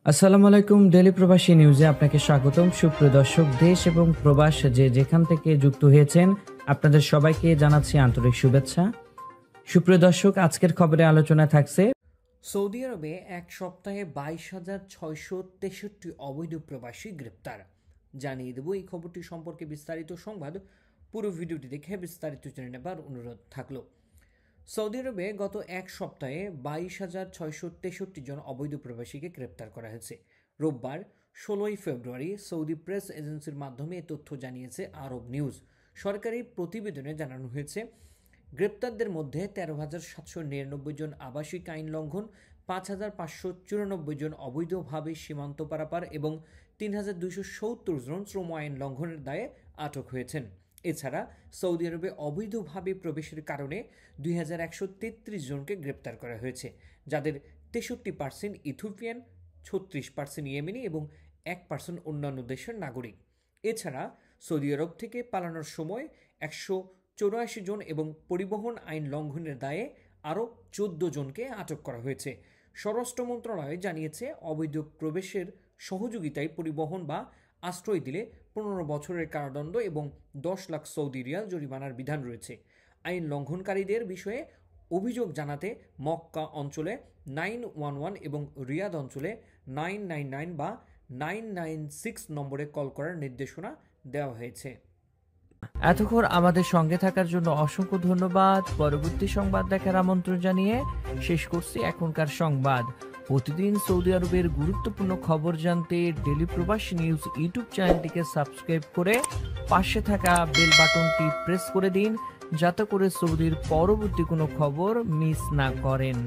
আসসালামু আলাইকুম। ডেলি প্রবাসী নিউজে আপনাকে স্বাগতম। সুপ্রিয় দর্শক, দেশ এবং প্রবাস যে যেখান থেকে যুক্ত হয়েছেন আপনাদের সবাইকে জানাচ্ছি আন্তরিক শুভেচ্ছা। সুপ্রিয় দর্শক, আজকের খবরে আলোচনা থাকছে সৌদি আরবে এক সপ্তাহে 22,663 অবৈধ প্রবাসী গ্রেপ্তার। জানিয়ে দেব এই খবরটি সম্পর্কে বিস্তারিত সংবাদ। পুরো ভিডিওটি দেখে বিস্তারিত জেনে নেবার অনুরোধ থাকলো। সৌদি আরবে গত এক সপ্তাহে 22,663 জন অবৈধ প্রবাসীকে গ্রেপ্তার করা হয়েছে। রোববার 16ই ফেব্রুয়ারি সৌদি প্রেস এজেন্সির মাধ্যমে এ তথ্য জানিয়েছে আরব নিউজ। সরকারি প্রতিবেদনে জানানো হয়েছে, গ্রেপ্তারদের মধ্যে 13,799 জন আবাসিক আইন লঙ্ঘন, 5,594 জন অবৈধভাবে সীমান্ত পারাপার এবং 3,270 জন শ্রম আইন লঙ্ঘনের দায়ে আটক হয়েছেন। এছাড়া সৌদি আরবে অবৈধভাবে প্রবেশের কারণে 2,133 জনকে গ্রেপ্তার করা হয়েছে, যাদের 63% ইথিওপিয়ান, 36% ইয়েমেনি এবং 1% অন্যান্য দেশের নাগরিক। এছাড়া সৌদি আরব থেকে পালানোর সময় 184 জন এবং পরিবহন আইন লঙ্ঘনের দায়ে আরও 14 জনকে আটক করা হয়েছে। স্বরাষ্ট্র মন্ত্রণালয় জানিয়েছে, অবৈধ প্রবেশের সহযোগিতায় পরিবহন বা আশ্রয় দিলে 15 বছরের কারাদণ্ড এবং 10 লাখ সৌদি রিয়াল জরিমানার বিধান রয়েছে। আইন লঙ্ঘনকারীদের বিষয়ে অভিযোগ জানাতে মক্কা অঞ্চলে 911 এবং রিয়াদ অঞ্চলে 999 বা 996 নম্বরে কল করার নির্দেশনা দেওয়া হয়েছে। এতক্ষণ আমাদের সঙ্গে থাকার জন্য অসংখ্য ধন্যবাদ। পরবর্তী সংবাদ দেখার আমন্ত্রণ জানিয়ে শেষ করছি এখনকার সংবাদ। প্রতিদিন সৌদি আরবের গুরুত্বপূর্ণ খবর জানতে ডেলি প্রবাসী নিউজ ইউটিউব চ্যানেলটিকে সাবস্ক্রাইব করে পাশে থাকা বেল বাটনটি প্রেস করে দিন, যাতে করে সৌদির পরবর্তী কোনো খবর মিস না করেন।